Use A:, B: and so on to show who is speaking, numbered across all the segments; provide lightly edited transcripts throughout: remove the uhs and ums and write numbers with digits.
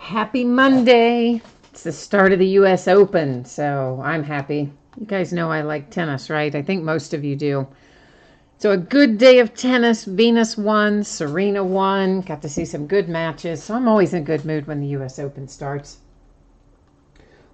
A: Happy Monday. It's the start of the U.S. Open, so I'm happy. You guys know I like tennis, right? I think most of you do. So a good day of tennis. Venus won, Serena won. Got to see some good matches. So I'm always in a good mood when the U.S. Open starts.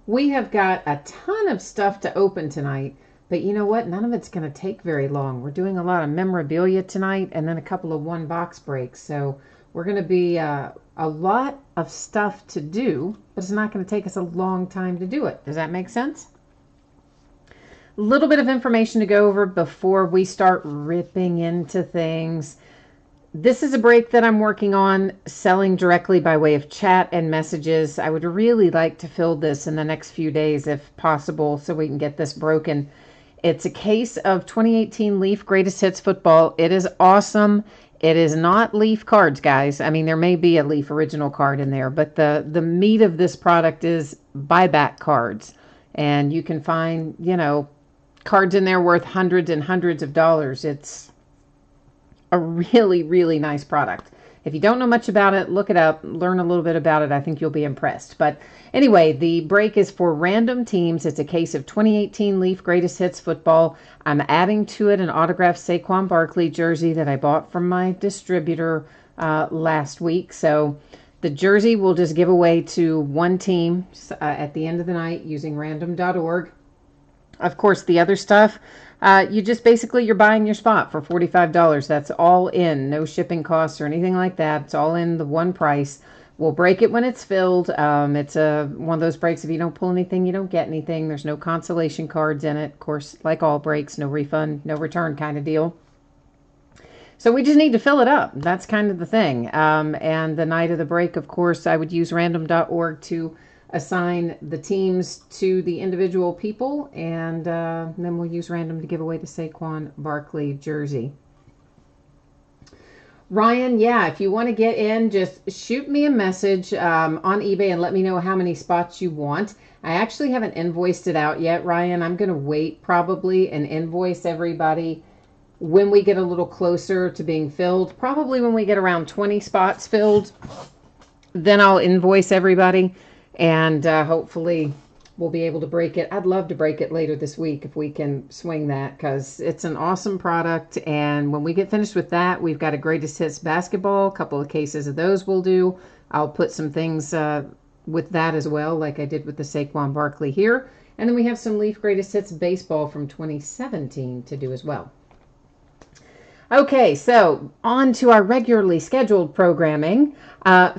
A: We have got a ton of stuff to open tonight, but you know what? None of it's going to take very long. We're doing a lot of memorabilia tonight and then a couple of one-box breaks. So we're going to be a lot of stuff to do, but it's not going to take us a long time to do it. Does that make sense? A little bit of information to go over before we start ripping into things. This is a break that I'm working on selling directly by way of chat and messages. I would really like to fill this in the next few days if possible so we can get this broken. It's a case of 2018 Leaf Greatest Hits football. It is awesome. It is not Leaf cards, guys. I mean, there may be a Leaf original card in there, but the meat of this product is buyback cards. And you can find, cards in there worth hundreds and hundreds of dollars. It's a really, really nice product. If you don't know much about it, look it up, learn a little bit about it. I think you'll be impressed. But anyway, the break is for random teams. It's a case of 2018 Leaf Greatest Hits football. I'm adding to it an autographed Saquon Barkley jersey that I bought from my distributor last week. So the jersey will just give away to one team at the end of the night using random.org. Of course, the other stuff, you're buying your spot for $45. That's all in, no shipping costs or anything like that. It's all in the one price. We'll break it when it's filled. It's one of those breaks. If you don't pull anything, you don't get anything. There's no consolation cards in it. Of course, like all breaks, no refund, no return kind of deal. So we just need to fill it up. That's kind of the thing. And the night of the break, of course, I would use random.org to assign the teams to the individual people, and then we'll use random to give away the Saquon Barkley jersey. Ryan, if you want to get in, just shoot me a message on eBay and let me know how many spots you want. I actually haven't invoiced it out yet, Ryan. I'm going to wait probably and invoice everybody when we get a little closer to being filled. Probably when we get around 20 spots filled, then I'll invoice everybody. And hopefully we'll be able to break it. I'd love to break it later this week if we can swing that, because it's an awesome product. And when we get finished with that, we've got a Greatest Hits basketball, a couple of cases of those we'll do. I'll put some things with that as well, like I did with the Saquon Barkley here. And then we have some Leaf Greatest Hits baseball from 2017 to do as well. Okay, so on to our regularly scheduled programming.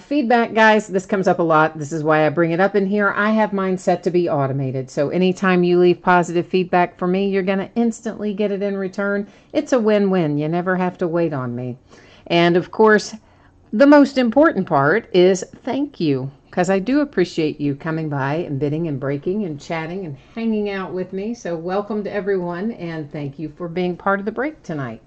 A: Feedback, guys, this comes up a lot. This is why I bring it up in here. I have mine set to be automated. So anytime you leave positive feedback for me, you're going to instantly get it in return. It's a win-win. You never have to wait on me. And of course, the most important part is thank you, because I do appreciate you coming by and bidding and breaking and chatting and hanging out with me. So welcome to everyone, and thank you for being part of the break tonight.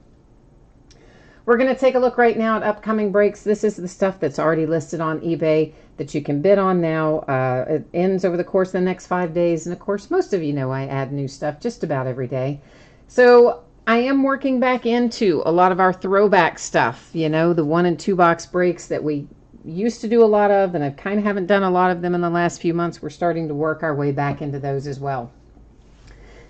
A: We're going to take a look right now at upcoming breaks. This is the stuff that's already listed on eBay that you can bid on now. It ends over the course of the next 5 days. And of course, most of you know I add new stuff just about every day. So I am working back into a lot of our throwback stuff, the 1 and 2 box breaks that we used to do a lot of, and I kind of haven't done a lot of them in the last few months. We're starting to work our way back into those as well.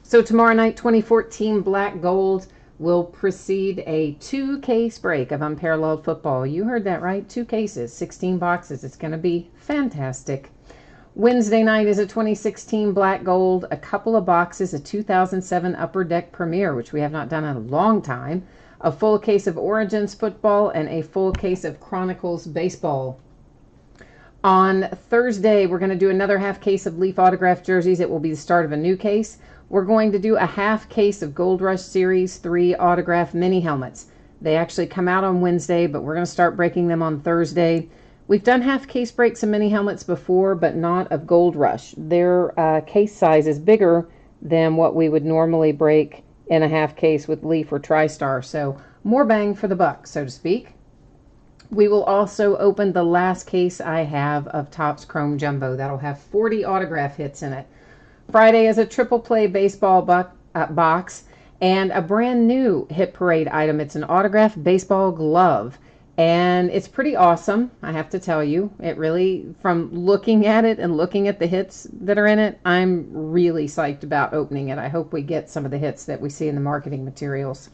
A: So tomorrow night, 2014 Black Gold will precede a 2-case break of Unparalleled Football. You heard that right, 2 cases, 16 boxes. It's going to be fantastic. Wednesday night is a 2016 Black Gold, a couple of boxes, a 2007 Upper Deck Premier, which we have not done in a long time, a full case of Origins Football, and a full case of Chronicles Baseball. On Thursday, we're going to do another half case of Leaf autographed jerseys. It will be the start of a new case. We're going to do a half case of Gold Rush Series 3 autographed mini helmets. They actually come out on Wednesday, but we're going to start breaking them on Thursday. We've done half case breaks of mini helmets before, but not of Gold Rush. Their case size is bigger than what we would normally break in a half case with Leaf or TriStar. So more bang for the buck, so to speak. We will also open the last case I have of Topps Chrome Jumbo. That'll have 40 autograph hits in it. Friday is a triple play baseball box and a brand new Hit Parade item. It's an autographed baseball glove. And it's pretty awesome, I have to tell you. It really, from looking at it and looking at the hits that are in it, I'm really psyched about opening it. I hope we get some of the hits that we see in the marketing materials.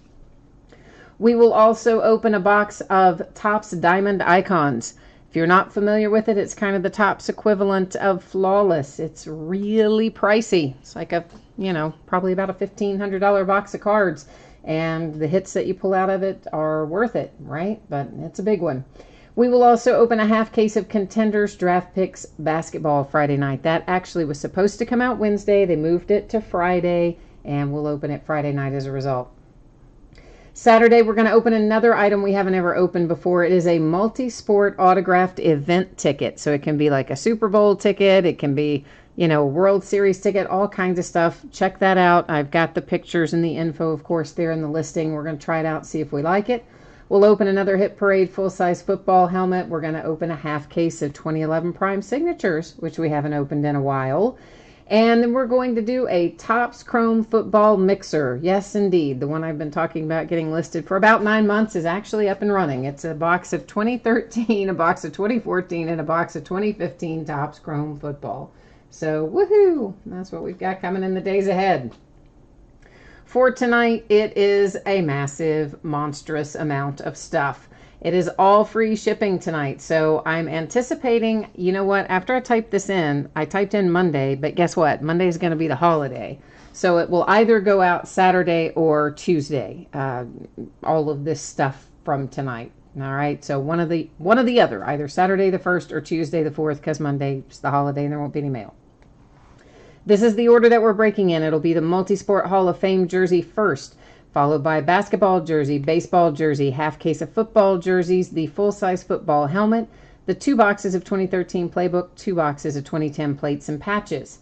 A: We will also open a box of Topps Diamond Icons. If you're not familiar with it, it's kind of the Topps equivalent of Flawless. It's really pricey. It's like probably about a $1,500 box of cards. And the hits that you pull out of it are worth it, right? But it's a big one. We will also open a half case of Contenders Draft Picks Basketball Friday night. That actually was supposed to come out Wednesday. They moved it to Friday, and we'll open it Friday night as a result. Saturday, we're going to open another item we haven't ever opened before. It is a multi-sport autographed event ticket. So it can be like a Super Bowl ticket. It can be, a World Series ticket, all kinds of stuff. Check that out. I've got the pictures and the info, of course, there in the listing. We're going to try it out, see if we like it. We'll open another Hit Parade full-size football helmet. We're going to open a half case of 2011 Prime Signatures, which we haven't opened in a while. And then we're going to do a Topps Chrome Football Mixer. Yes, indeed. The one I've been talking about getting listed for about 9 months is actually up and running. It's a box of 2013, a box of 2014, and a box of 2015 Topps Chrome Football. So, woohoo! That's what we've got coming in the days ahead. For tonight, it is a massive, monstrous amount of stuff. It is all free shipping tonight, so I'm anticipating, after I type this in, I typed in Monday, but guess what? Monday is going to be the holiday. So it will either go out Saturday or Tuesday, all of this stuff from tonight. All right, so one of the other, either Saturday the 1st or Tuesday the 4th, because Monday is the holiday and there won't be any mail. This is the order that we're breaking in. It'll be the Multisport Hall of Fame jersey first, followed by basketball jersey, baseball jersey, half case of football jerseys, the full-size football helmet, the 2 boxes of 2013 playbook, 2 boxes of 2010 plates and patches.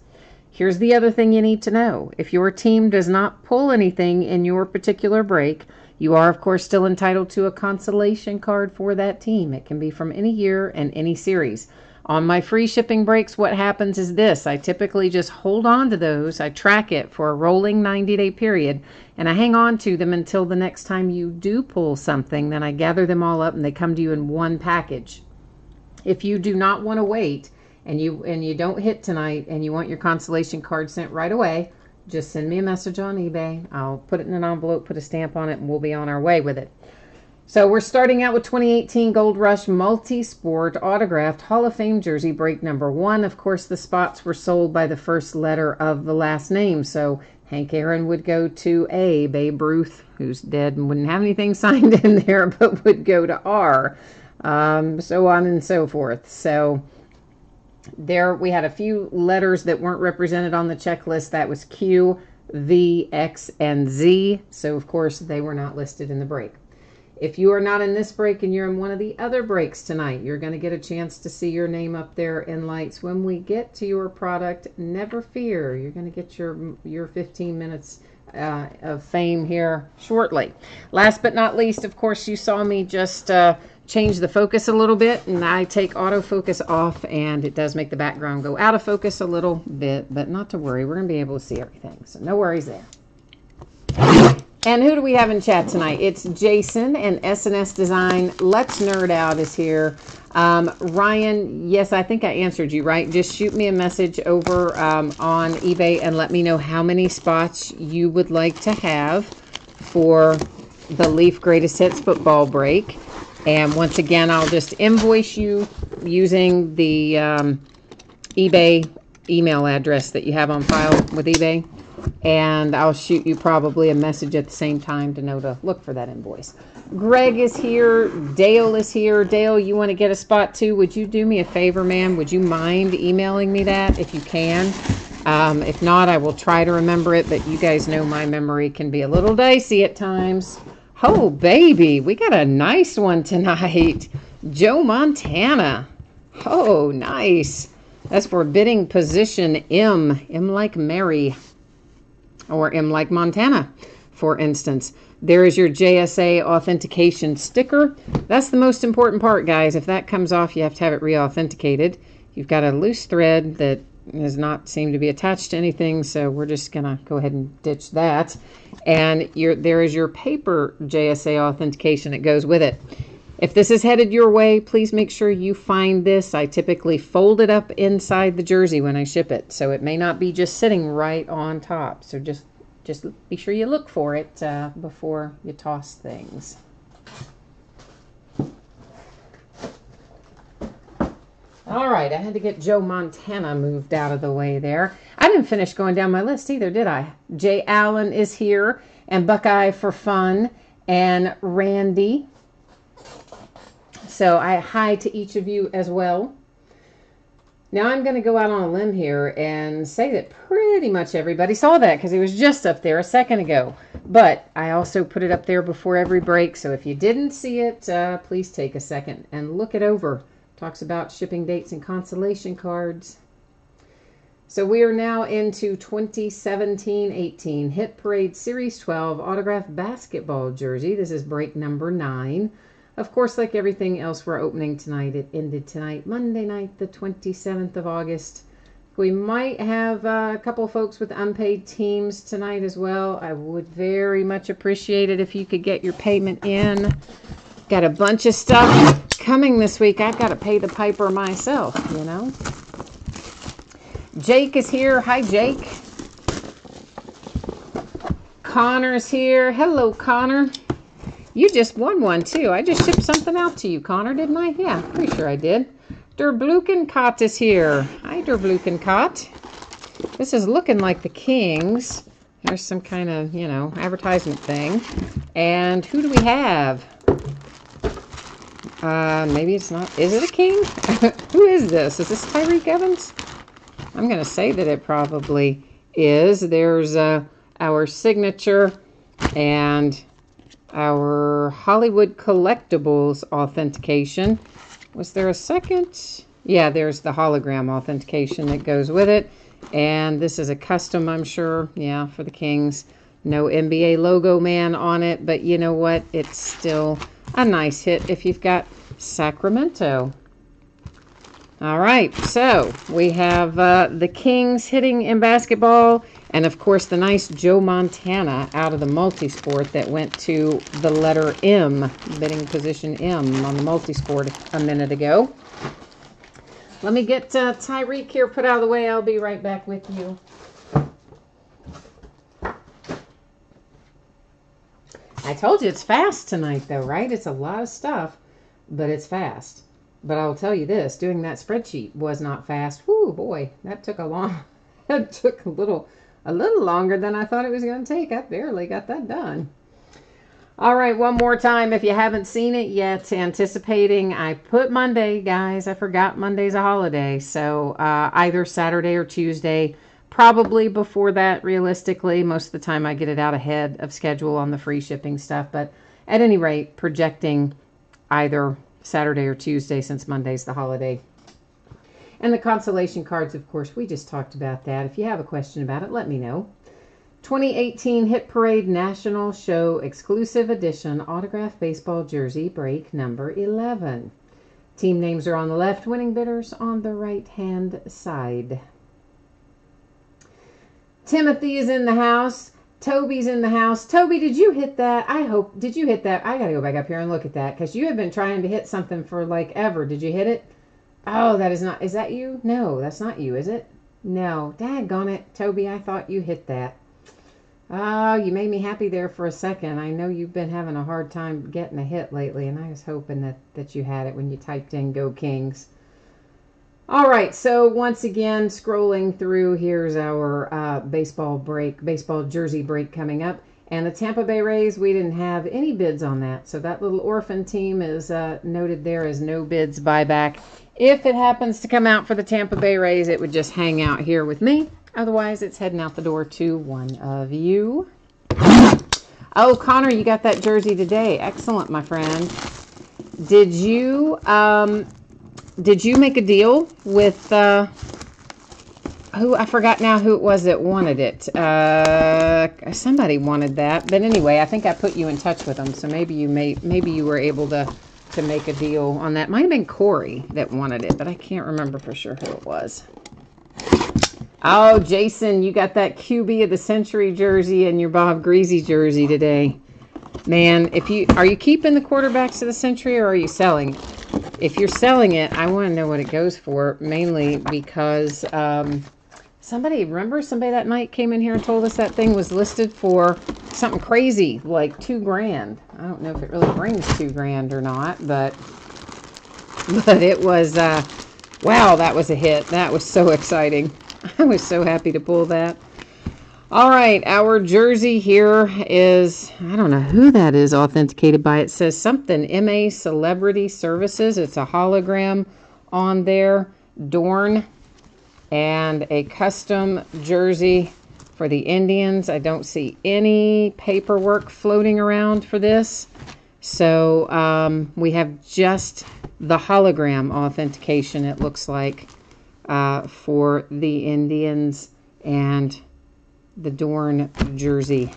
A: Here's the other thing you need to know. If your team does not pull anything in your particular break, you are, of course, still entitled to a consolation card for that team. It can be from any year and any series. On my free shipping breaks, what happens is this. I typically just hold on to those. I track it for a rolling 90-day period, and I hang on to them until the next time you do pull something. Then I gather them all up, and they come to you in one package. If you do not want to wait, and you don't hit tonight, and you want your consolation card sent right away, just send me a message on eBay. I'll put it in an envelope, put a stamp on it, and we'll be on our way with it. So we're starting out with 2018 Gold Rush Multi-Sport Autographed Hall of Fame Jersey break number 1. Of course, the spots were sold by the first letter of the last name. So Hank Aaron would go to A. Babe Ruth, who's dead and wouldn't have anything signed in there, but would go to R. So on and so forth. So there we had a few letters that weren't represented on the checklist. That was Q, V, X, and Z. So, of course, they were not listed in the break. If you are not in this break and you're in one of the other breaks tonight, you're going to get a chance to see your name up there in lights. When we get to your product, never fear. You're going to get your 15 minutes of fame here shortly. Last but not least, of course, you saw me just change the focus a little bit, and I take autofocus off, and it does make the background go out of focus a little bit, but not to worry. We're going to be able to see everything, so no worries there. And who do we have in chat tonight? It's Jason and S&S Design. Let's Nerd Out is here. Ryan, yes, I think I answered you, right? Just shoot me a message over on eBay and let me know how many spots you would like to have for the Leaf Greatest Hits football break. And once again, I'll just invoice you using the eBay email address that you have on file with eBay. And I'll shoot you probably a message at the same time to know to look for that invoice. Greg is here. Dale is here. Dale, you want to get a spot too? Would you do me a favor, ma'am? Would you mind emailing me that if you can? If not, I will try to remember it, but you guys know my memory can be a little dicey at times. Oh, baby, we got a nice one tonight. Joe Montana. Oh, nice. That's for bidding position M. M like Mary. Or M like Montana, for instance. There is your JSA authentication sticker. That's the most important part, guys. If that comes off, you have to have it re-authenticated. You've got a loose thread that does not seem to be attached to anything, so we're just going to go ahead and ditch that. And there is your paper JSA authentication that goes with it. If this is headed your way, please make sure you find this. I typically fold it up inside the jersey when I ship it, so it may not be just sitting right on top. So just be sure you look for it before you toss things. All right, I had to get Joe Montana moved out of the way there. I didn't finish going down my list either, did I? Jay Allen is here, and Buckeye for Fun, and Randy. So hi to each of you as well. Now I'm going to go out on a limb here and say that pretty much everybody saw that because it was just up there a second ago. But I also put it up there before every break. So if you didn't see it, please take a second and look it over. Talks about shipping dates and consolation cards. So we are now into 2017-18 Hit Parade Series 12 autographed basketball jersey. This is break number 9. Of course, like everything else we're opening tonight, it ended tonight, Monday night, the 27th of August. We might have a couple folks with unpaid teams tonight as well. I would very much appreciate it if you could get your payment in. Got a bunch of stuff coming this week. I've got to pay the piper myself, you know. Jake is here. Hi, Jake. Connor's here. Hello, Connor. You just won one, too. I just shipped something out to you, Connor, didn't I? Yeah, pretty sure I did. Der Blukenkot is here. Hi, Der Blukenkot. This is looking like the Kings. There's some kind of, you know, advertisement thing. And who do we have? Maybe it's not. Is it a King? Who is this? Is this Tyreek Evans? I'm going to say that it probably is. There's our signature and our Hollywood Collectibles authentication. Was there a second? Yeah, there's the hologram authentication that goes with it. And this is a custom, I'm sure. Yeah, for the Kings. No NBA logo man on it. But you know what? It's still a nice hit if you've got Sacramento. All right, so we have the Kings hitting in basketball, and of course the nice Joe Montana out of the multisport that went to the letter M, bidding position M on the multisport a minute ago. Let me get Tyreek here put out of the way. I'll be right back with you. I told you it's fast tonight though, right? It's a lot of stuff, but it's fast. But I'll tell you this, doing that spreadsheet was not fast. Whoo, boy, that took that took a little longer than I thought it was going to take. I barely got that done. All right, one more time. If you haven't seen it yet, anticipating, I put Monday, guys. I forgot Monday's a holiday. So either Saturday or Tuesday, probably before that, realistically. Most of the time I get it out ahead of schedule on the free shipping stuff. But at any rate, projecting either Saturday or Tuesday since Monday's the holiday. And the consolation cards, of course, we just talked about that. If you have a question about it, let me know. 2018 Hit Parade National Show Exclusive Edition Autographed Baseball Jersey break number 11. Team names are on the left, winning bidders on the right-hand side. Timothy is in the house. Toby's in the house. Toby, did you hit that? Did you hit that? I got to go back up here and look at that because you have been trying to hit something for like ever. Did you hit it? Oh, that is not. Is that you? No, that's not you, is it? No. Daggone it. Toby, I thought you hit that. Oh, you made me happy there for a second. I know you've been having a hard time getting a hit lately, and I was hoping that you had it when you typed in Go Kings. All right, so once again, scrolling through, here's our baseball jersey break coming up. And the Tampa Bay Rays, we didn't have any bids on that. So that little orphan team is noted there as no bids buyback. If it happens to come out for the Tampa Bay Rays, it would just hang out here with me. Otherwise, it's heading out the door to one of you. Oh, Connor, you got that jersey today. Excellent, my friend. Did you make a deal with who? I forgot now who it was that wanted it. Somebody wanted that, but anyway, I think I put you in touch with them. So maybe you were able to make a deal on that. Might have been Corey that wanted it, but I can't remember for sure who it was. Oh, Jason, you got that QB of the Century jersey and your Bob Greasy jersey today. Man, are you keeping the quarterbacks of the century or are you selling it? If you're selling it, I want to know what it goes for, mainly because somebody that night came in here and told us that thing was listed for something crazy, like $2,000. I don't know if it really brings $2,000 or not, but it was, wow, that was a hit. That was so exciting. I was so happy to pull that. All right, our jersey here is, I don't know who that is authenticated by. It says something, MA Celebrity Services. It's a hologram on there. Dorn, and a custom jersey for the Indians. I don't see any paperwork floating around for this. So we have just the hologram authentication, it looks like, for the Indians and the Dorn jersey.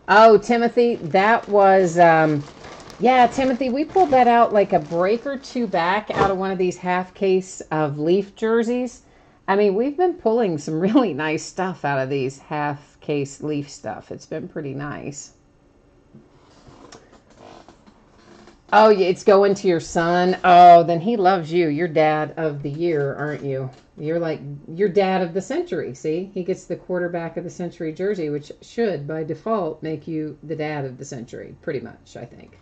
A: Oh, Timothy, that was, yeah, Timothy, we pulled that out like a break or two back out of one of these half case of Leaf jerseys. I mean, we've been pulling some really nice stuff out of these half case Leaf stuff. It's been pretty nice. Oh, it's going to your son. Oh, then he loves you. You're dad of the year, aren't you? You're dad of the century. See, he gets the quarterback of the century jersey, which should by default make you the dad of the century, pretty much, I think.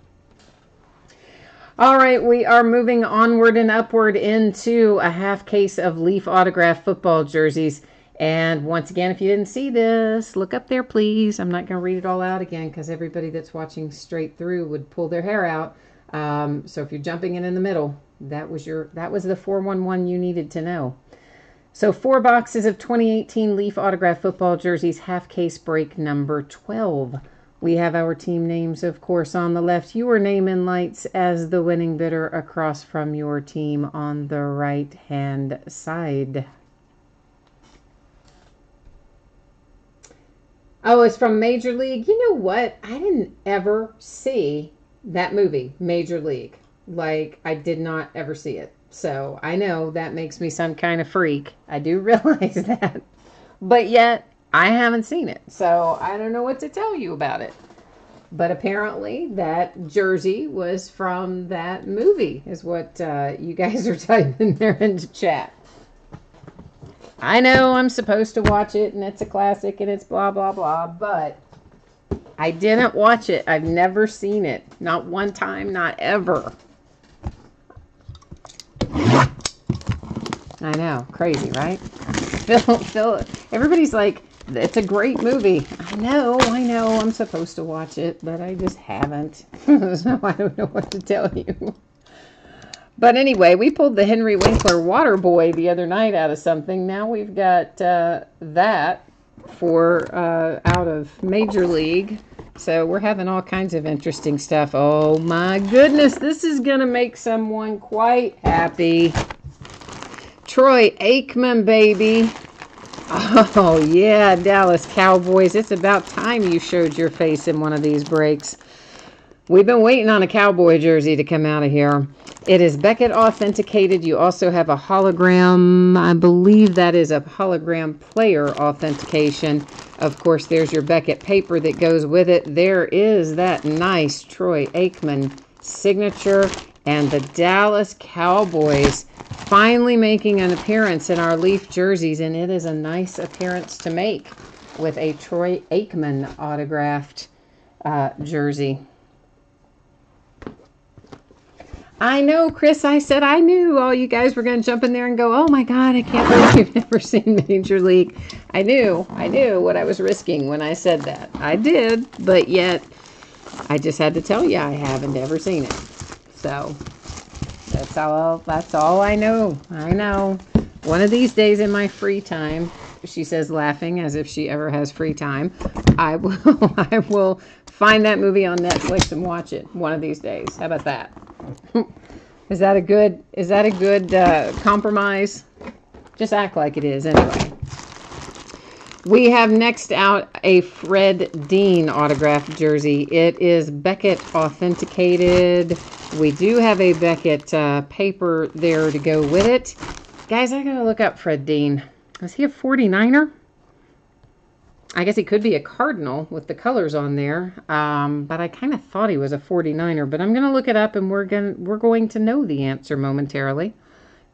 A: All right, we are moving onward and upward into a half case of Leaf autograph football jerseys. And once again, if you didn't see this, look up there, please. I'm not going to read it all out again because everybody that's watching straight through would pull their hair out. So if you're jumping in the middle, that was the 411 you needed to know. So 4 boxes of 2018 Leaf autograph football jerseys, half case break number 12. We have our team names, of course, on the left. Your name in lights as the winning bidder across from your team on the right-hand side. Oh, it's from Major League. You know what? I didn't ever see that movie, Major League. Like, I did not ever see it. So I know that makes me some kind of freak. I do realize that. But yet, I haven't seen it. So I don't know what to tell you about it. But apparently that jersey was from that movie, is what you guys are typing there into chat. I know I'm supposed to watch it, and it's a classic, and it's blah, blah, blah, but I didn't watch it. I've never seen it. Not one time, not ever. I know. Crazy, right? Phil, everybody's like, it's a great movie. I know. I'm supposed to watch it, but I just haven't. So I don't know what to tell you. But anyway, we pulled the Henry Winkler Water Boy the other night out of something. Now we've got that for out of Major League. So we're having all kinds of interesting stuff. Oh my goodness, this is going to make someone quite happy. Troy Aikman, baby. Oh yeah, Dallas Cowboys. It's about time you showed your face in one of these breaks. We've been waiting on a Cowboy jersey to come out of here. It is Beckett authenticated. You also have a hologram. I believe that is a hologram player authentication. Of course, there's your Beckett paper that goes with it. There is that nice Troy Aikman signature. And the Dallas Cowboys finally making an appearance in our Leaf jerseys. And it is a nice appearance to make with a Troy Aikman autographed jersey. I know, Chris, I said I knew all you guys were going to jump in there and go, oh my God, I can't believe you've never seen Major League. I knew what I was risking when I said that. I did, but yet I just had to tell you I haven't ever seen it. So that's all I know. I know. One of these days in my free time, she says, laughing as if she ever has free time, I will find that movie on Netflix and watch it one of these days. How about that? Is that a good compromise? Just act like it is anyway. We have next out a Fred Dean autographed jersey. It is Beckett authenticated. We do have a Beckett paper there to go with it. Guys, I gotta look up Fred Dean. Is he a 49er? I guess he could be a Cardinal with the colors on there, but I kind of thought he was a 49er. But I'm going to look it up, and we're going to know the answer momentarily,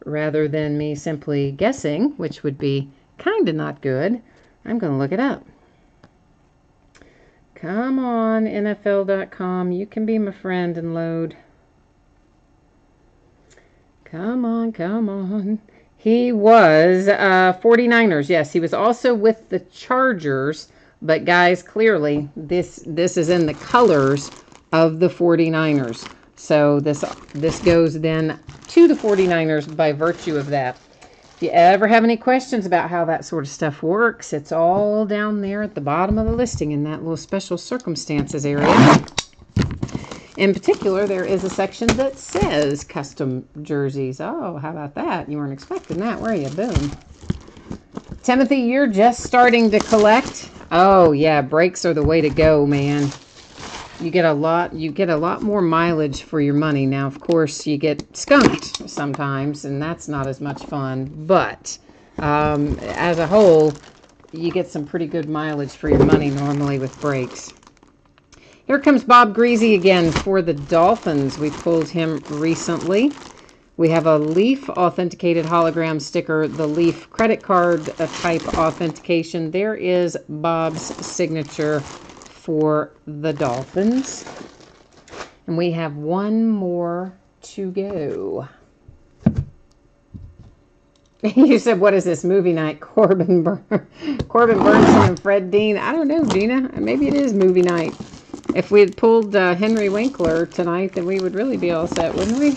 A: rather than me simply guessing, which would be kind of not good. I'm going to look it up. Come on, NFL.com. You can be my friend and load. Come on, come on. He was 49ers. Yes, he was also with the Chargers. But guys, clearly this is in the colors of the 49ers. So this goes then to the 49ers by virtue of that. If you ever have any questions about how that sort of stuff works, it's all down there at the bottom of the listing in that little special circumstances area. In particular, there is a section that says custom jerseys. Oh, how about that? You weren't expecting that, were you? Boom. Timothy, you're just starting to collect. Oh, yeah, breaks are the way to go, man. You get a lot more mileage for your money. Now, of course, you get skunked sometimes, and that's not as much fun. But as a whole, you get some pretty good mileage for your money normally with breaks. Here comes Bob Greasy again for the Dolphins. We pulled him recently. We have a Leaf authenticated hologram sticker, the Leaf credit card type authentication. There is Bob's signature for the Dolphins. And we have one more to go. You said, what is this movie night? Corbin Burnson and Fred Dean. I don't know, Gina. Maybe it is movie night. If we had pulled Henry Winkler tonight, then we would really be all set, wouldn't we?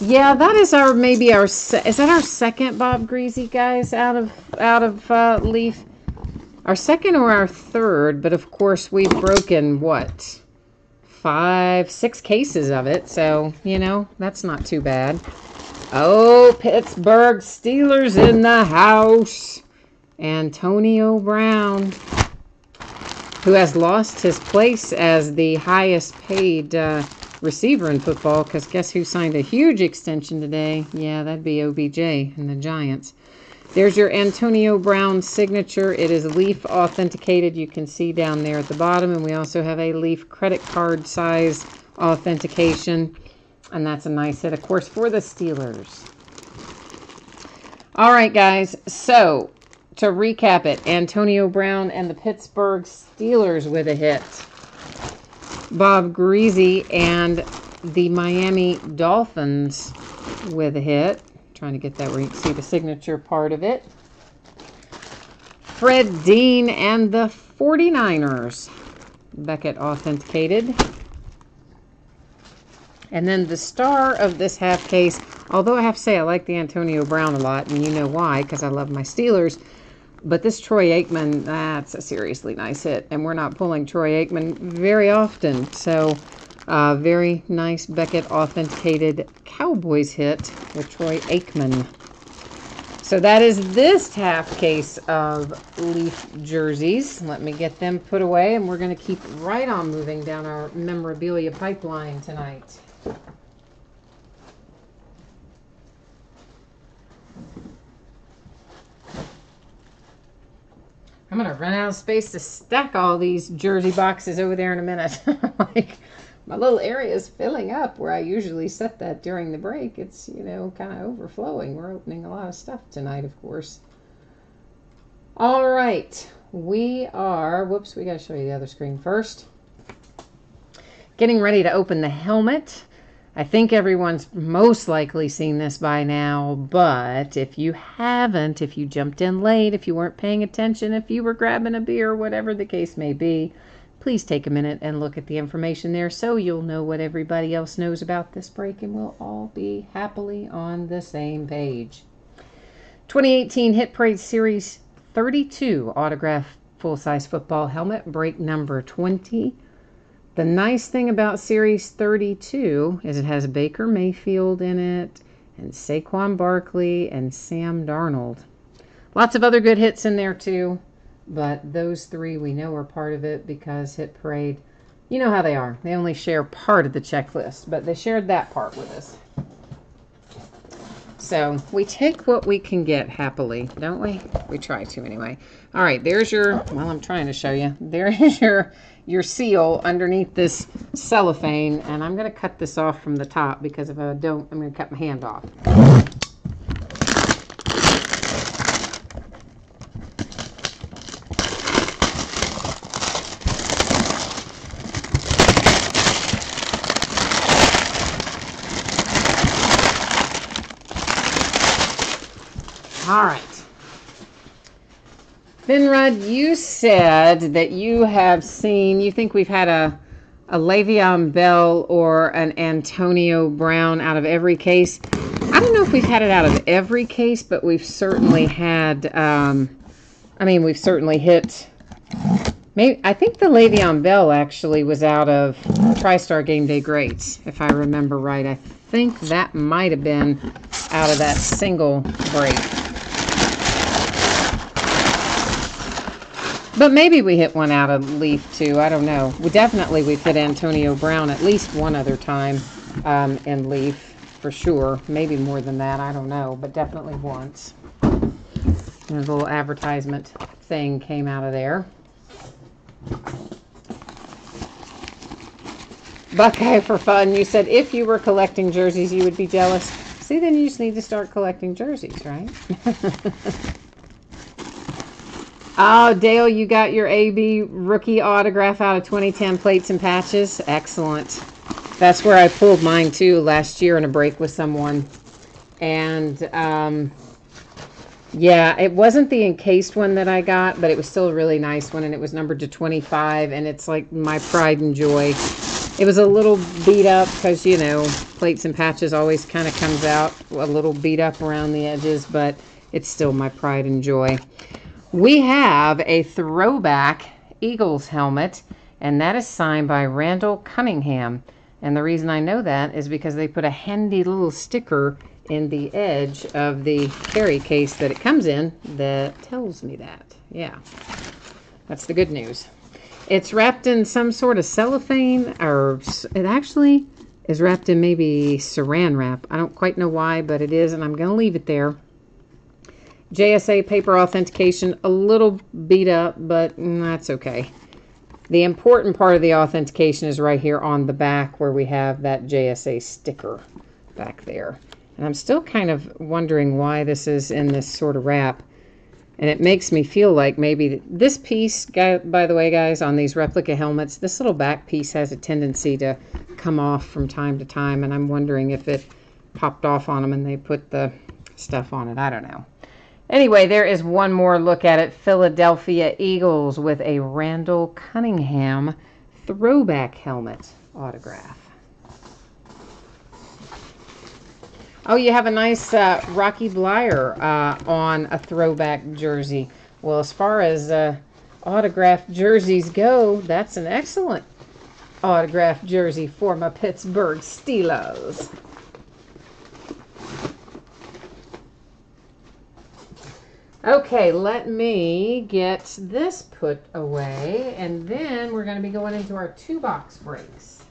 A: Yeah, that is is that our second Bob Greasy, guys, out of Leaf? Our second or our third, but of course we've broken, what, 5, 6 cases of it, so, you know, that's not too bad. Oh, Pittsburgh Steelers in the house. Antonio Brown, who has lost his place as the highest paid receiver in football, because guess who signed a huge extension today? Yeah, that'd be OBJ and the Giants. There's your Antonio Brown signature. It is Leaf authenticated. You can see down there at the bottom. And we also have a Leaf credit card size authentication. And that's a nice hit, of course, for the Steelers. All right, guys. So, to recap it, Antonio Brown and the Pittsburgh Steelers with a hit. Bob Greasy and the Miami Dolphins with a hit. Trying to get that where you can see the signature part of it. Fred Dean and the 49ers. Beckett authenticated. And then the star of this half case, although I have to say I like the Antonio Brown a lot, and you know why, because I love my Steelers. But this Troy Aikman, that's a seriously nice hit. And we're not pulling Troy Aikman very often. So, very nice Beckett authenticated Cowboys hit with Troy Aikman. So that is this half case of Leaf jerseys. Let me get them put away, and we're going to keep right on moving down our memorabilia pipeline tonight. I'm going to run out of space to stack all these jersey boxes over there in a minute. Like, my little area is filling up where I usually set that during the break. It's, you know, kind of overflowing. We're opening a lot of stuff tonight, of course. All right. We are, whoops, we got to show you the other screen first. Getting ready to open the helmet. I think everyone's most likely seen this by now, but if you haven't, if you jumped in late, if you weren't paying attention, if you were grabbing a beer, whatever the case may be, please take a minute and look at the information there so you'll know what everybody else knows about this break and we'll all be happily on the same page. 2018 Hit Parade Series 32 autograph full-size football helmet, break number 20. The nice thing about Series 32 is it has Baker Mayfield in it, and Saquon Barkley, and Sam Darnold. Lots of other good hits in there too, but those three we know are part of it because Hit Parade, you know how they are. They only share part of the checklist, but they shared that part with us. So we take what we can get happily, don't we? We try to anyway. All right, there's your, well, I'm trying to show you. There is your seal underneath this cellophane, and I'm going to cut this off from the top because if I don't, I'm going to cut my hand off. All right. Finrod, you said that you have seen, you think we've had a Le'Veon Bell or an Antonio Brown out of every case. I don't know if we've had it out of every case, but we've certainly had, we've certainly hit, maybe, I think the Le'Veon Bell actually was out of TriStar Game Day Greats, if I remember right. I think that might have been out of that single break. But maybe we hit one out of Leaf too. I don't know. We've hit Antonio Brown at least one other time in Leaf for sure. Maybe more than that. I don't know. But definitely once. And a little advertisement thing came out of there. Buckeye for fun. You said if you were collecting jerseys, you would be jealous. See, then you just need to start collecting jerseys, right? Oh, Dale, you got your AB rookie autograph out of 2010 plates and patches. Excellent. That's where I pulled mine, too, last year in a break with someone. And, yeah, it wasn't the encased one that I got, but it was still a really nice one, and it was numbered to 25, and it's like my pride and joy. It was a little beat up because, you know, plates and patches always kind of comes out a little beat up around the edges, but it's still my pride and joy. We have a throwback Eagles helmet, and that is signed by Randall Cunningham. And the reason I know that is because they put a handy little sticker in the edge of the carry case that it comes in that tells me that. Yeah, that's the good news. It's wrapped in some sort of cellophane, or it actually is wrapped in maybe saran wrap. I don't quite know why, but it is, and I'm going to leave it there. JSA paper authentication, a little beat up, but that's okay. The important part of the authentication is right here on the back where we have that JSA sticker back there. And I'm still kind of wondering why this is in this sort of wrap. And it makes me feel like maybe this piece, by the way, guys, on these replica helmets, this little back piece has a tendency to come off from time to time. And I'm wondering if it popped off on them and they put the stuff on it. I don't know. Anyway, there is one more look at it. Philadelphia Eagles with a Randall Cunningham throwback helmet autograph. Oh, you have a nice Rocky Bleier on a throwback jersey. Well, as far as autographed jerseys go, that's an excellent autographed jersey for my Pittsburgh Steelers. Okay, let me get this put away, and then we're going to be going into our 2-box breaks.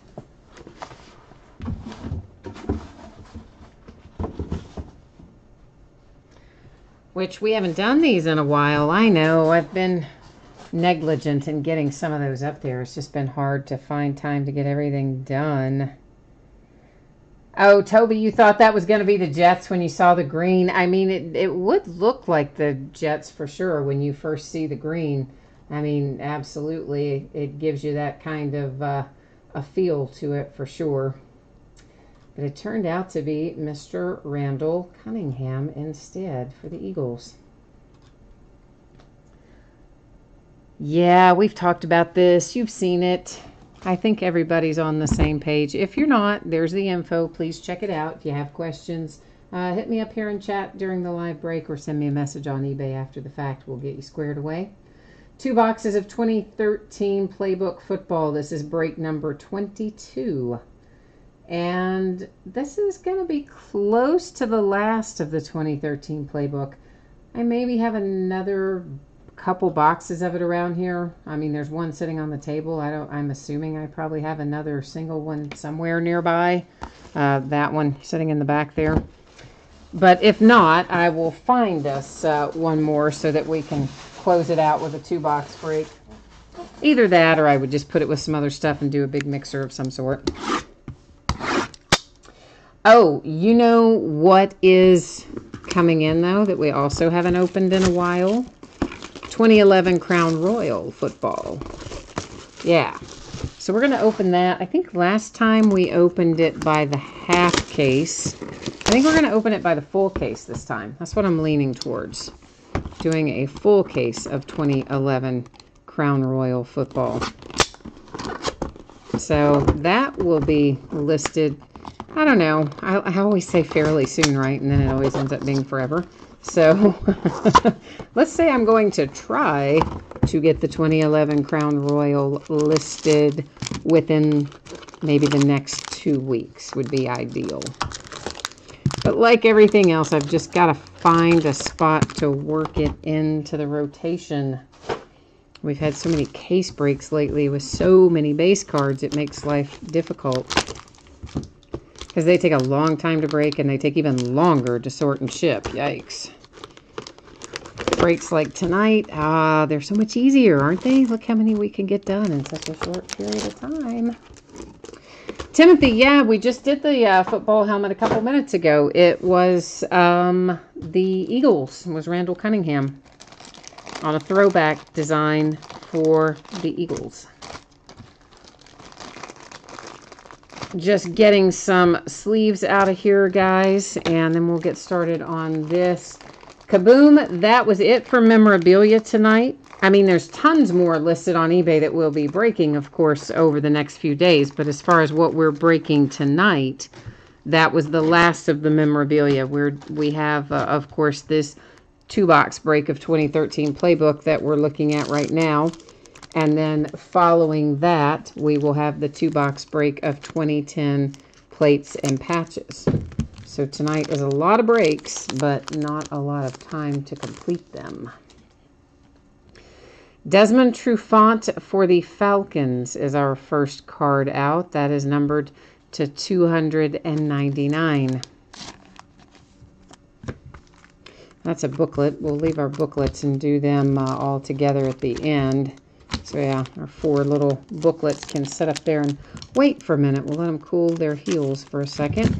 A: Which we haven't done these in a while. I know, I've been negligent in getting some of those up there. It's just been hard to find time to get everything done. Oh, Toby, you thought that was going to be the Jets when you saw the green. I mean, it would look like the Jets for sure when you first see the green. I mean, absolutely. It gives you that kind of a feel to it for sure. But it turned out to be Mr. Randall Cunningham instead for the Eagles. Yeah, we've talked about this. You've seen it. I think everybody's on the same page. If you're not, there's the info. Please check it out. If you have questions, hit me up here in chat during the live break or send me a message on eBay after the fact. We'll get you squared away. 2 boxes of 2013 Playbook Football. This is break number 22. And this is going to be close to the last of the 2013 Playbook. I maybe have another couple boxes of it around here. I mean, there's one sitting on the table. I'm assuming I probably have another single one somewhere nearby. That one sitting in the back there. But if not, I will find us one more so that we can close it out with a 2-box break. Either that, or I would just put it with some other stuff and do a big mixer of some sort. Oh, you know what is coming in, though, that we also haven't opened in a while? 2011 Crown Royal football. Yeah. So we're going to open that. I think last time we opened it by the half case. I think we're going to open it by the full case this time. That's what I'm leaning towards. Doing a full case of 2011 Crown Royal football. So that will be listed, I don't know. I always say fairly soon, right? And then it always ends up being forever. So let's say I'm going to try to get the 2011 Crown Royal listed within maybe the next 2 weeks would be ideal. But like everything else, I've just got to find a spot to work it into the rotation. We've had so many case breaks lately with so many base cards, it makes life difficult. Because they take a long time to break and they take even longer to sort and ship. Yikes. Breaks like tonight, they're so much easier, aren't they? Look how many we can get done in such a short period of time. Timothy, yeah, we just did the football helmet a couple minutes ago. It was the Eagles. It was Randall Cunningham on a throwback design for the Eagles. Just getting some sleeves out of here, guys, and then we'll get started on this. Kaboom, that was it for memorabilia tonight. I mean, there's tons more listed on eBay that we'll be breaking, of course, over the next few days. But as far as what we're breaking tonight, that was the last of the memorabilia. We have, of course, this 2-box break of 2013 playbook that we're looking at right now. And then following that, we will have the 2-box break of 2010 plates and patches. So tonight is a lot of breaks, but not a lot of time to complete them. Desmond Trufant for the Falcons is our first card out. That is numbered to 299. That's a booklet. We'll leave our booklets and do them all together at the end. So yeah, our 4 little booklets can sit up there and wait for a minute. We'll let them cool their heels for a second.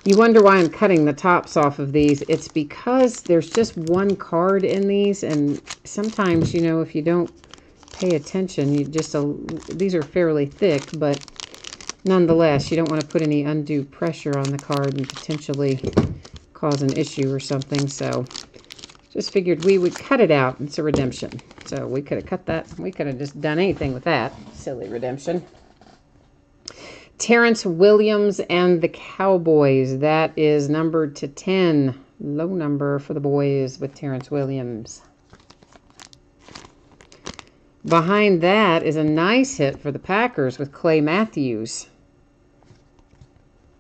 A: You wonder why I'm cutting the tops off of these. It's because there's just one card in these, and sometimes, you know, if you don't pay attention, you just these are fairly thick, but nonetheless, you don't want to put any undue pressure on the card and potentially cause an issue or something. So just figured we would cut it out. It's a redemption. So we could have cut that. We could have just done anything with that. Silly redemption. Terrence Williams and the Cowboys. That is numbered to 10. Low number for the boys with Terrence Williams. Behind that is a nice hit for the Packers with Clay Matthews.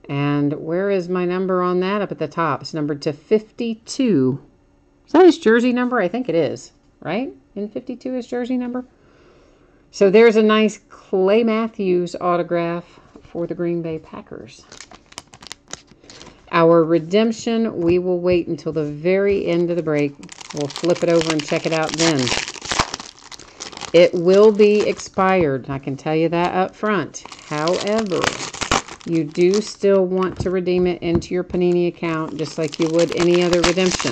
A: And where is my number on that? Up at the top. It's numbered to 52. Is that his jersey number? I think it is, right? In 52 his jersey number. So there's a nice Clay Matthews autograph for the Green Bay Packers. Our redemption, we will wait until the very end of the break. We'll flip it over and check it out then. It will be expired. I can tell you that up front. However, you do still want to redeem it into your Panini account just like you would any other redemption.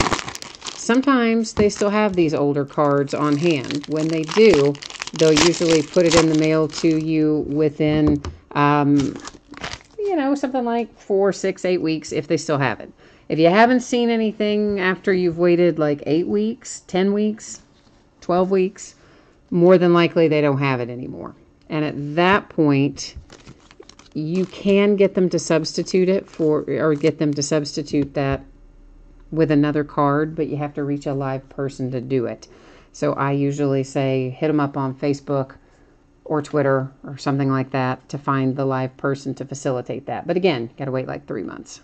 A: Sometimes they still have these older cards on hand. When they do, they'll usually put it in the mail to you within, you know, something like 4, 6, 8 weeks if they still have it. If you haven't seen anything after you've waited like 8 weeks, 10 weeks, 12 weeks, more than likely they don't have it anymore. And at that point, you can get them to substitute it for, or get them to substitute that with another card, but you have to reach a live person to do it. So I usually say hit them up on Facebook or Twitter or something like that to find the live person to facilitate that. But again, got to wait like 3 months.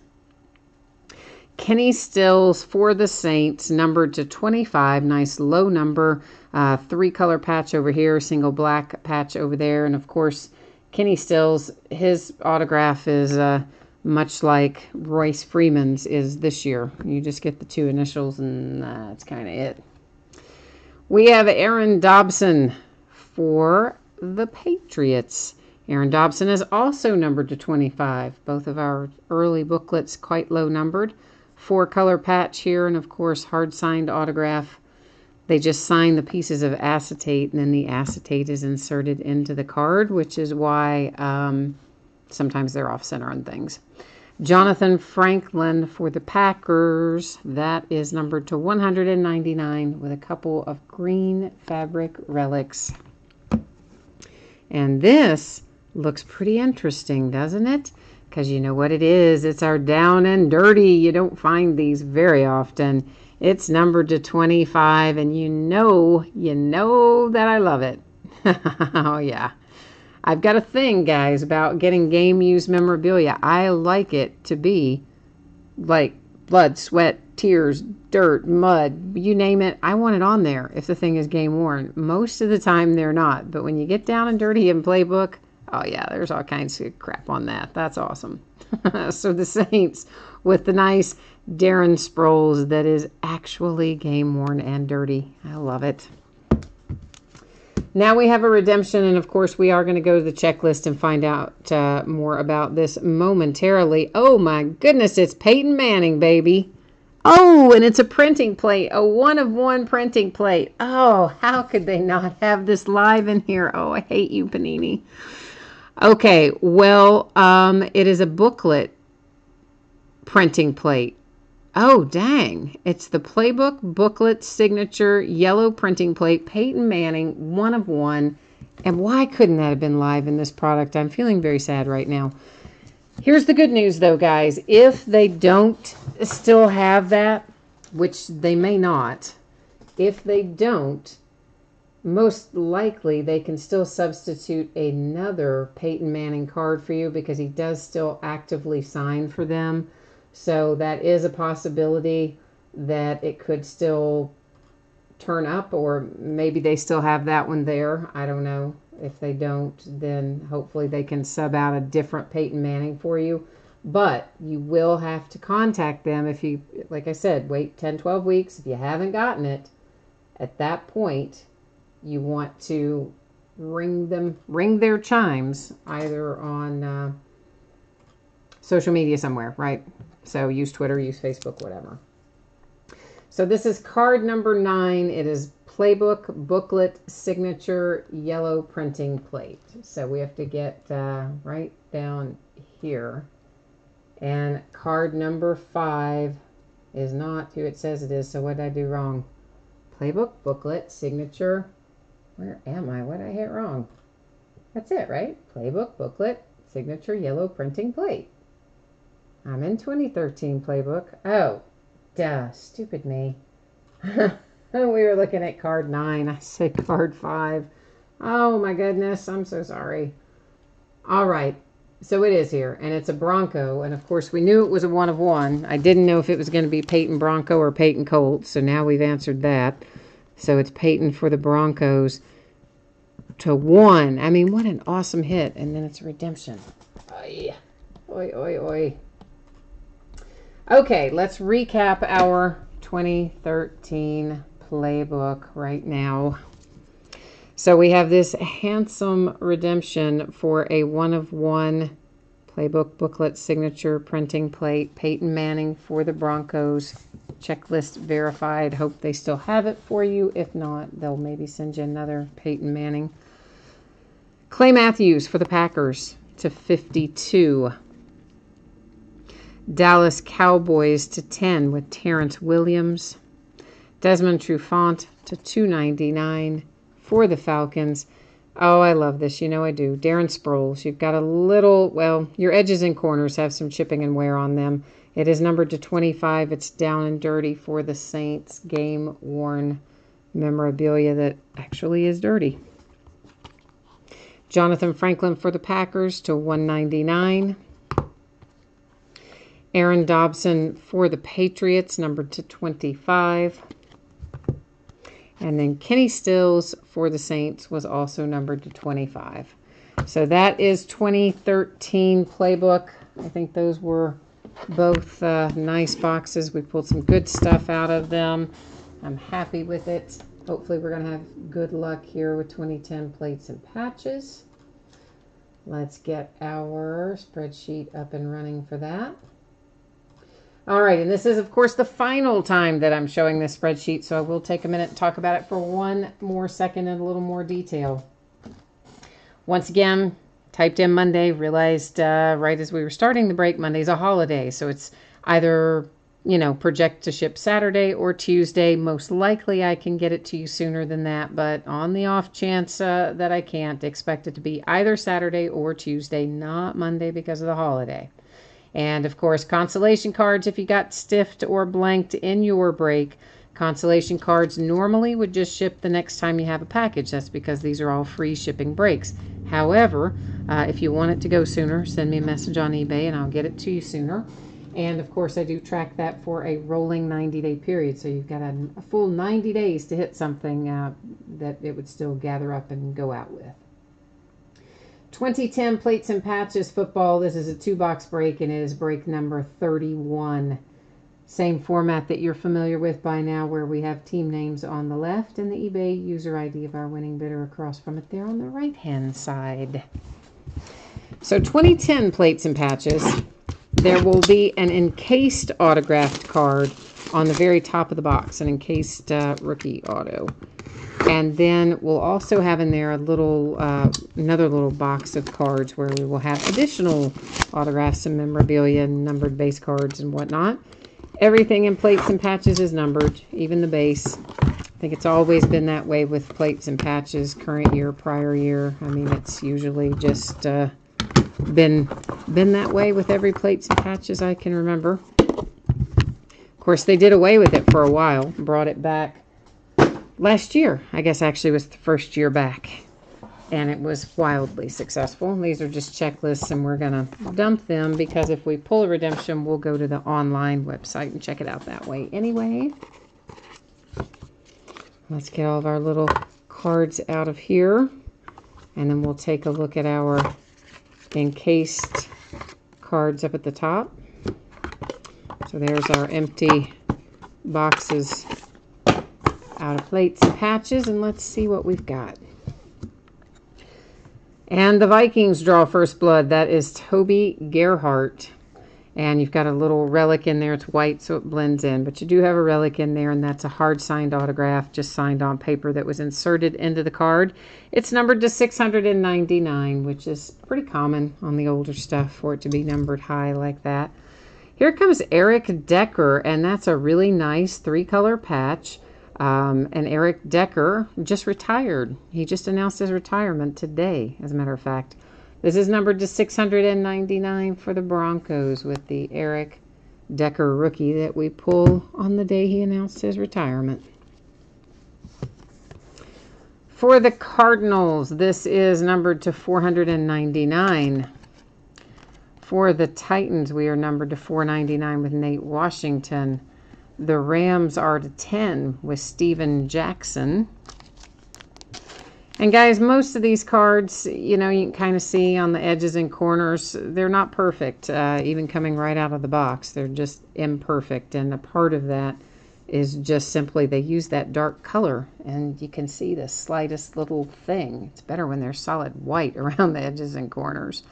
A: Kenny Stills for the Saints, numbered to 25. Nice low number. 3-color patch over here, single black patch over there. And of course, Kenny Stills, his autograph is much like Royce Freeman's is this year. You just get the 2 initials, and that's kind of it. We have Aaron Dobson for the Patriots. Aaron Dobson is also numbered to 25. Both of our early booklets quite low numbered. 4-color patch here, and of course hard signed autograph. They just sign the pieces of acetate, and then the acetate is inserted into the card, which is why sometimes they're off center on things. Jonathan Franklin for the Packers. That is numbered to 199 with a couple of green fabric relics. And this looks pretty interesting, doesn't it? Because you know what it is. It's our Down and Dirty. You don't find these very often. It's numbered to 25, and you know that I love it. Oh, yeah. I've got a thing, guys, about getting game-used memorabilia. I like it to be like blood, sweat, tears, dirt, mud, you name it. I want it on there if the thing is game-worn. Most of the time, they're not. But when you get Down and Dirty in Playbook, oh, yeah, there's all kinds of crap on that. That's awesome. So the Saints with the nice Darren Sproles that is actually game-worn and dirty. I love it. Now we have a redemption, and of course we are going to go to the checklist and find out more about this momentarily. Oh my goodness, it's Peyton Manning, baby. Oh, and it's a printing plate, a 1-of-1 printing plate. Oh, how could they not have this live in here? Oh, I hate you, Panini. Okay, well, it is a booklet printing plate. Oh, dang. It's the Playbook booklet signature yellow printing plate, Peyton Manning, 1-of-1. And why couldn't that have been live in this product? I'm feeling very sad right now. Here's the good news, though, guys. If they don't still have that, which they may not, if they don't, most likely they can still substitute another Peyton Manning card for you because he does still actively sign for them. So that is a possibility that it could still turn up, or maybe they still have that one there. I don't know. If they don't, then hopefully they can sub out a different Peyton Manning for you. But you will have to contact them if you, like I said, wait 10, 12 weeks. If you haven't gotten it, at that point, you want to ring their chimes either on social media somewhere, right? So use Twitter, use Facebook, whatever. So this is card number 9. It is Playbook booklet signature yellow printing plate. So we have to get right down here. And card number 5 is not who it says it is. So what did I do wrong? Playbook booklet signature. Where am I? What did I hit wrong? That's it, right? Playbook booklet signature yellow printing plate. I'm in 2013 Playbook. Oh, duh, stupid me. We were looking at card 9. I said card 5. Oh my goodness, I'm so sorry. All right, so it is here, and it's a Bronco, and of course we knew it was a 1-of-1. I didn't know if it was going to be Peyton Bronco or Peyton Colt, so now we've answered that. So it's Peyton for the Broncos to 1. I mean, what an awesome hit, and then it's a redemption. Oy, oy, oy, oy. Okay, let's recap our 2013 Playbook right now. So we have this handsome redemption for a 1-of-1 Playbook booklet signature printing plate. Peyton Manning for the Broncos. Checklist verified. Hope they still have it for you. If not, they'll maybe send you another Peyton Manning. Clay Matthews for the Packers to 52. Dallas Cowboys to 10 with Terrence Williams. Desmond Trufant to 299 for the Falcons. Oh, I love this. You know I do. Darren Sproles. You've got a little, well, your edges and corners have some chipping and wear on them. It is numbered to 25. It's down and dirty for the Saints. Game-worn memorabilia that actually is dirty. Jonathan Franklin for the Packers to 199. Aaron Dobson for the Patriots, numbered to 25. And then Kenny Stills for the Saints was also numbered to 25. So that is 2013 Playbook. I think those were both nice boxes. We pulled some good stuff out of them. I'm happy with it. Hopefully we're going to have good luck here with 2010 Plates and Patches. Let's get our spreadsheet up and running for that. All right, and this is, of course, the final time that I'm showing this spreadsheet, so I will take a minute and talk about it for one more second in a little more detail. Once again, typed in Monday, realized right as we were starting the break, Monday's a holiday, so it's either, project to ship Saturday or Tuesday. Most likely I can get it to you sooner than that, but on the off chance that I can't, expect it to be either Saturday or Tuesday, not Monday because of the holiday. And, of course, consolation cards, if you got stiffed or blanked in your break, consolation cards normally would just ship the next time you have a package. That's because these are all free shipping breaks. However, if you want it to go sooner, send me a message on eBay and I'll get it to you sooner. And, of course, I do track that for a rolling 90-day period. So you've got a full 90 days to hit something that it would still gather up and go out with. 2010 Plates and Patches football. This is a 2-box break, and it is break number 31. Same format that you're familiar with by now, where we have team names on the left and the eBay user ID of our winning bidder across from it there on the right-hand side. So 2010 Plates and Patches, there will be an encased autographed card on the very top of the box, an encased rookie auto. And then we'll also have in there a little, another little box of cards where we will have additional autographs and memorabilia and numbered base cards and whatnot. Everything in Plates and Patches is numbered, even the base. I think it's always been that way with Plates and Patches, current year, prior year. I mean, it's usually just been that way with every Plates and Patches I can remember. Of course, they did away with it for a while, brought it back last year. I guess actually was the first year back, and it was wildly successful. These are just checklists, and we're going to dump them because if we pull a redemption, we'll go to the online website and check it out that way anyway. Let's get all of our little cards out of here, and then we'll take a look at our encased cards up at the top. So there's our empty boxes out of Plates and Patches, and let's see what we've got. And the Vikings draw first blood. That is Toby Gerhart. And you've got a little relic in there. It's white, so it blends in. But you do have a relic in there, and that's a hard-signed autograph, just signed on paper that was inserted into the card. It's numbered to 699, which is pretty common on the older stuff for it to be numbered high like that. Here comes Eric Decker, and that's a really nice 3-color patch. And Eric Decker just retired. He just announced his retirement today, as a matter of fact. This is numbered to 699 for the Broncos with the Eric Decker rookie that we pull on the day he announced his retirement. For the Cardinals, this is numbered to 499. For the Titans, we are numbered to 499 with Nate Washington. The Rams are to 10 with Steven Jackson. And guys, most of these cards, you can kind of see on the edges and corners, they're not perfect, even coming right out of the box. They're just imperfect. And a part of that is just simply they use that dark color, and you can see the slightest little thing. It's better when they're solid white around the edges and corners.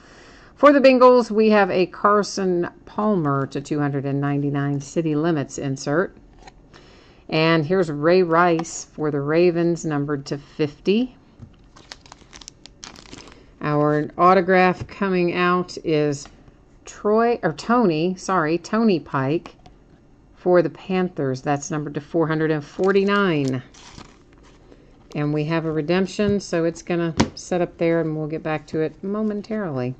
A: For the Bengals, we have a Carson Palmer to 299 City Limits insert. And here's Ray Rice for the Ravens, numbered to 50. Our autograph coming out is Tony Pike for the Panthers. That's numbered to 449. And we have a redemption, so it's going to set up there, and we'll get back to it momentarily.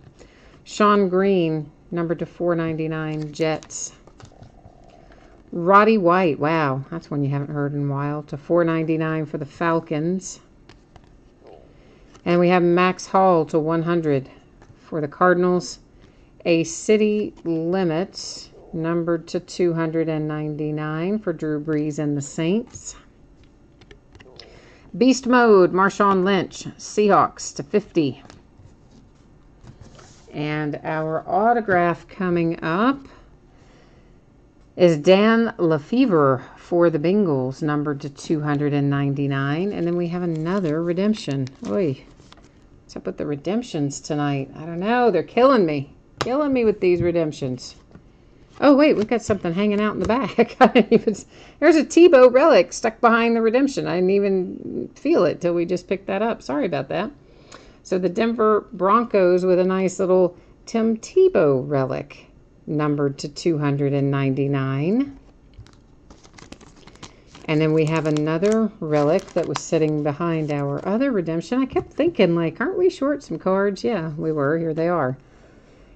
A: Sean Green, numbered to 499, Jets. Roddy White, wow, that's one you haven't heard in a while, to 499 for the Falcons. And we have Max Hall to 100 for the Cardinals. A City Limit, numbered to 299 for Drew Brees and the Saints. Beast Mode, Marshawn Lynch, Seahawks to 50. And our autograph coming up is Dan Lefevre for the Bengals, numbered to 299. And then we have another redemption. Oy, what's up with the redemptions tonight? I don't know. They're killing me. Killing me with these redemptions. Oh, wait, we've got something hanging out in the back. There's a Tebow relic stuck behind the redemption. I didn't even feel it till we just picked that up. Sorry about that. So the Denver Broncos with a nice little Tim Tebow relic, numbered to 299. And then we have another relic that was sitting behind our other redemption. I kept thinking, like, aren't we short some cards? Yeah, we were. Here they are.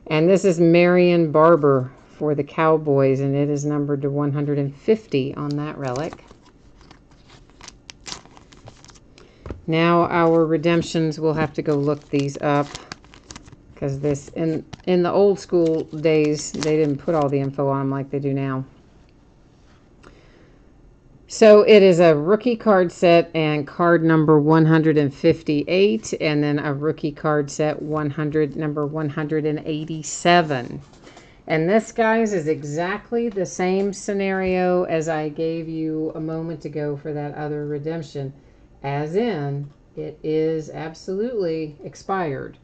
A: And this is Marion Barber for the Cowboys, and it is numbered to 150 on that relic. Now our redemptions, we'll have to go look these up, because this in the old school days they didn't put all the info on them like they do now. So it is a rookie card set and card number 158, and then a rookie card set number 187. And this, guys, is exactly the same scenario as I gave you a moment ago for that other redemption. As in, it is absolutely expired,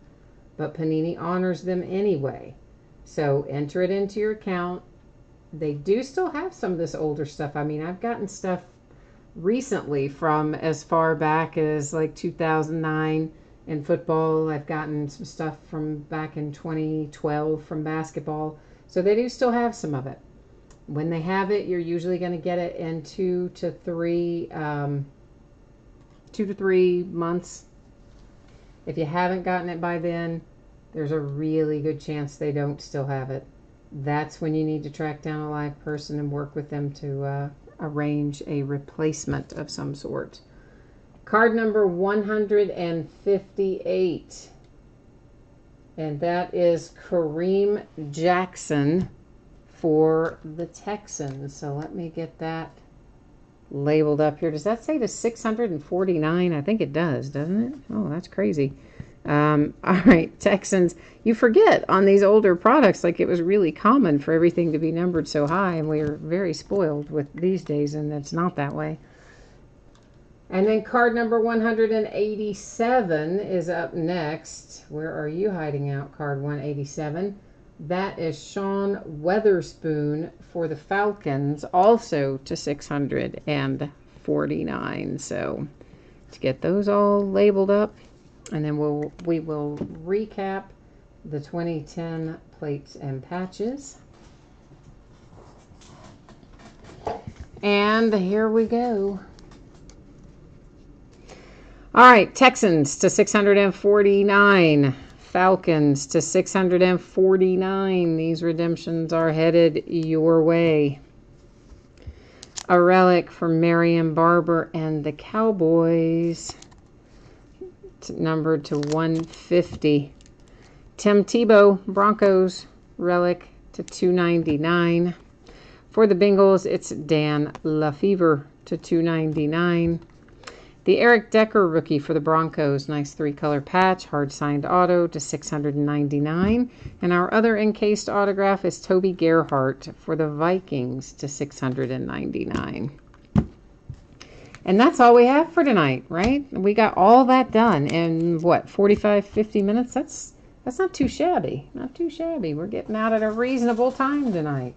A: but Panini honors them anyway. So enter it into your account. They do still have some of this older stuff. I mean, I've gotten stuff recently from as far back as like 2009 in football. I've gotten some stuff from back in 2012 from basketball. So they do still have some of it. When they have it, you're usually going to get it in 2 to 3 months. If you haven't gotten it by then, there's a really good chance they don't still have it. That's when you need to track down a live person and work with them to arrange a replacement of some sort. Card number 158. And that is Kareem Jackson for the Texans. So let me get that labeled up here. Does that say to 649? I think it does, doesn't it? Oh, that's crazy. All right, Texans. You forget on these older products, like it was really common for everything to be numbered so high, and we are very spoiled with these days, and it's not that way. And then card number 187 is up next. Where are you hiding out, card 187? That is Sean Weatherspoon for the Falcons, also to 649. So to get those all labeled up, and then we will recap the 2010 plates and patches. And here we go. All right, Texans to 649. Falcons to 649. These redemptions are headed your way. A relic for Marion Barber and the Cowboys, numbered to 150. Tim Tebow, Broncos, relic to 299. For the Bengals, it's Dan Lefevre to 299. The Eric Decker rookie for the Broncos, nice 3-color patch, hard-signed auto to 699. And our other encased autograph is Toby Gerhart for the Vikings to 699. And that's all we have for tonight, right? We got all that done in, what, 45, 50 minutes? That's not too shabby. Not too shabby. We're getting out at a reasonable time tonight.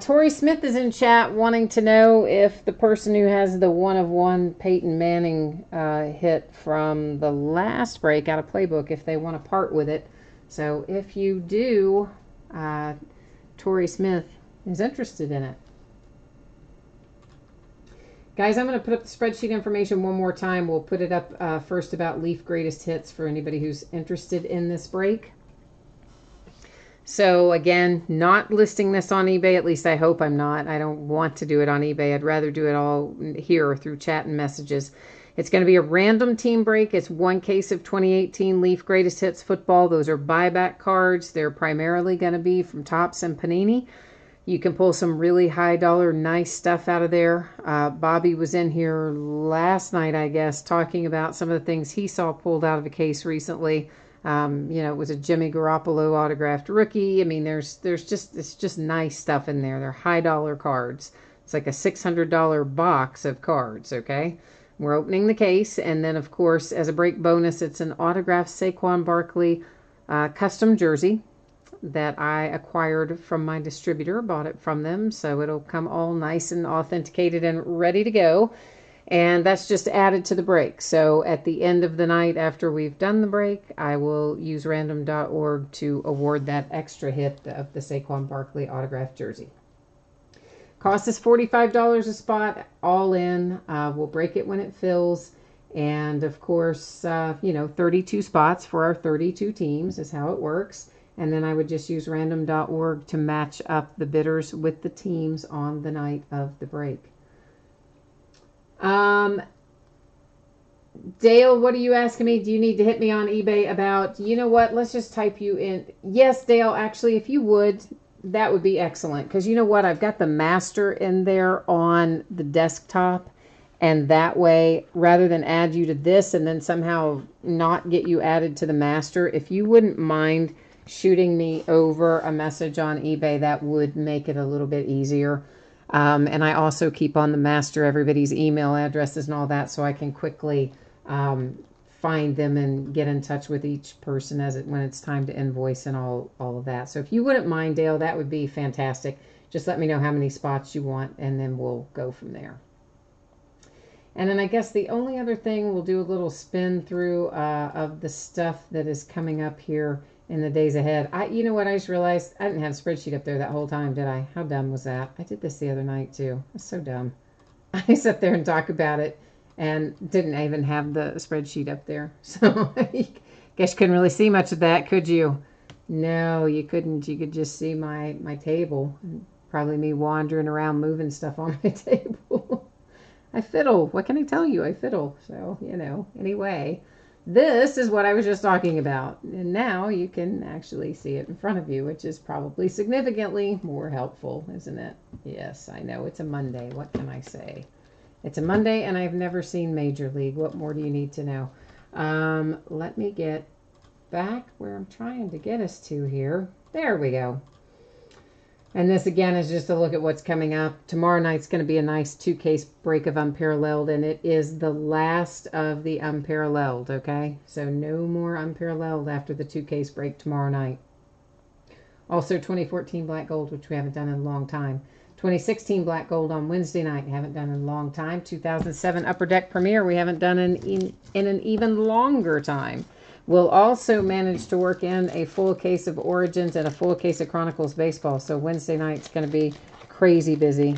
A: Tori Smith is in chat wanting to know if the person who has the 1-of-1 Peyton Manning hit from the last break out of Playbook, if they want to part with it. So if you do, Tori Smith is interested in it. Guys, I'm going to put up the spreadsheet information one more time. We'll put it up first about Leaf Greatest Hits for anybody who's interested in this break. So again, not listing this on eBay, at least I hope I'm not. I don't want to do it on eBay. I'd rather do it all here through chat and messages. It's going to be a random team break. It's one case of 2018 Leaf Greatest Hits football. Those are buyback cards. They're primarily going to be from Topps and Panini. You can pull some really high dollar, nice stuff out of there. Bobby was in here last night, I guess, talking about some of the things he saw pulled out of a case recently. It was a Jimmy Garoppolo autographed rookie. I mean, it's just nice stuff in there. They're high dollar cards. It's like a $600 box of cards, okay? We're opening the case, and then, of course, as a break bonus, it's an autographed Saquon Barkley custom jersey that I acquired from my distributor, bought it from them, so it'll come all nice and authenticated and ready to go. And that's just added to the break. So at the end of the night, after we've done the break, I will use random.org to award that extra hit of the Saquon Barkley autographed jersey. Cost is $45 a spot, all in. We'll break it when it fills. And of course, 32 spots for our 32 teams is how it works. And then I would just use random.org to match up the bidders with the teams on the night of the break. Dale, what are you asking me? Do you need to hit me on eBay about, you know what, let's just type you in. Yes, Dale, actually, if you would, that would be excellent. Because you know what, I've got the master in there on the desktop. And that way, rather than add you to this and then somehow not get you added to the master, if you wouldn't mind shooting me over a message on eBay, that would make it a little bit easier. And I also keep on the master everybody's email addresses and all that, so I can quickly find them and get in touch with each person when it's time to invoice and all of that. So if you wouldn't mind, Dale, that would be fantastic. Just let me know how many spots you want, and then we'll go from there. And then I guess the only other thing, we'll do a little spin through of the stuff that is coming up here in the days ahead. You know what, I just realized I didn't have a spreadsheet up there that whole time, did I? How dumb was that? I did this the other night too. That's so dumb. I sat there and talked about it and didn't even have the spreadsheet up there. So I guess you couldn't really see much of that, could you? No, you couldn't. You could just see my table. And probably me wandering around moving stuff on my table. I fiddle. What can I tell you? I fiddle. So, anyway. This is what I was just talking about. And now you can actually see it in front of you, which is probably significantly more helpful, isn't it? Yes, I know. It's a Monday. What can I say? It's a Monday, and I've never seen Major League. What more do you need to know? Let me get back where I'm trying to get us to here. There we go. And this, again, is just a look at what's coming up. Tomorrow night's going to be a nice 2-case break of Unparalleled, and it is the last of the Unparalleled, okay? So no more Unparalleled after the 2-case break tomorrow night. Also, 2014 Black Gold, which we haven't done in a long time. 2016 Black Gold on Wednesday night, haven't done in a long time. 2007 Upper Deck Premier, we haven't done in an even longer time. We'll also manage to work in a full case of Origins and a full case of Chronicles Baseball. So Wednesday night's going to be crazy busy.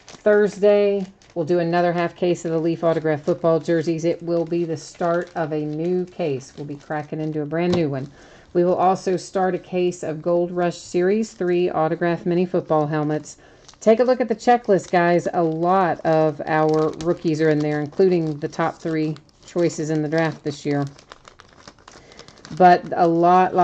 A: Thursday, we'll do another half case of the Leaf Autograph football jerseys. It will be the start of a new case. We'll be cracking into a brand new one. We will also start a case of Gold Rush Series 3 autograph mini football helmets. Take a look at the checklist, guys. A lot of our rookies are in there, including the top 3 choices in the draft this year. But a lot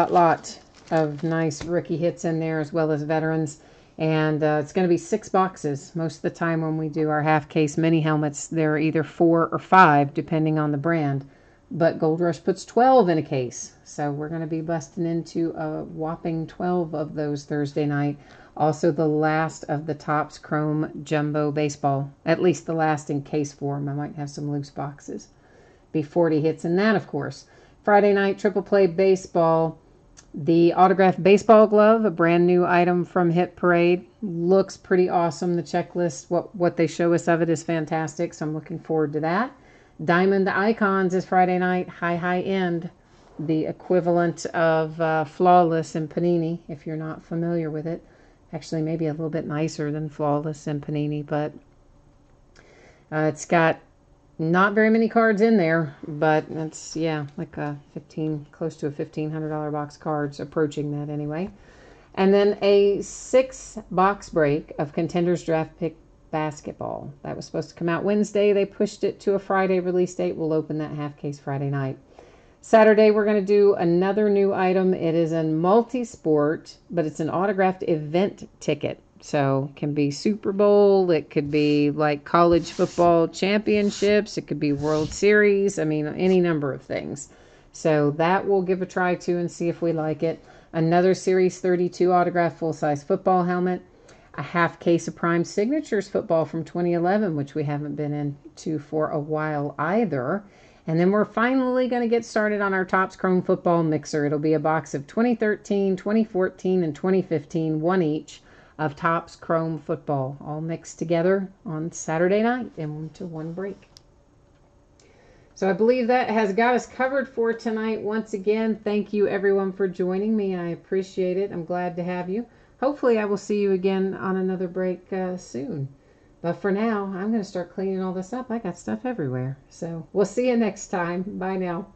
A: of nice rookie hits in there, as well as veterans. And it's going to be 6 boxes. Most of the time when we do our half-case mini helmets, there are either 4 or 5, depending on the brand. But Gold Rush puts 12 in a case. So we're going to be busting into a whopping 12 of those Thursday night. Also the last of the Topps Chrome Jumbo Baseball. At least the last in case form. I might have some loose boxes. Be 40 hits in that, of course. Friday night, Triple Play Baseball. The autographed baseball glove, a brand new item from Hit Parade. Looks pretty awesome. The checklist, what they show us of it is fantastic, so I'm looking forward to that. Diamond Icons is Friday night, high end. The equivalent of Flawless in Panini, if you're not familiar with it. Actually, maybe a little bit nicer than Flawless in Panini, but it's got not very many cards in there, but it's, like close to a $1,500 box cards, approaching that anyway. And then a 6-box break of Contenders Draft Pick Basketball. That was supposed to come out Wednesday. They pushed it to a Friday release date. We'll open that half case Friday night. Saturday, we're going to do another new item. It is in multi-sport, but it's an autographed event ticket. So it can be Super Bowl, it could be like college football championships, it could be World Series, I mean, any number of things. So that we'll give a try to and see if we like it. Another Series 32 autographed full-size football helmet. A half case of Prime Signatures football from 2011, which we haven't been into for a while either. And then we're finally going to get started on our Topps Chrome Football Mixer. It'll be a box of 2013, 2014, and 2015, one each, of Topps Chrome Football, all mixed together on Saturday night into one break. So I believe that has got us covered for tonight. Once again, thank you everyone for joining me. I appreciate it. I'm glad to have you. Hopefully I will see you again on another break soon. But for now, I'm going to start cleaning all this up. I got stuff everywhere. So we'll see you next time. Bye now.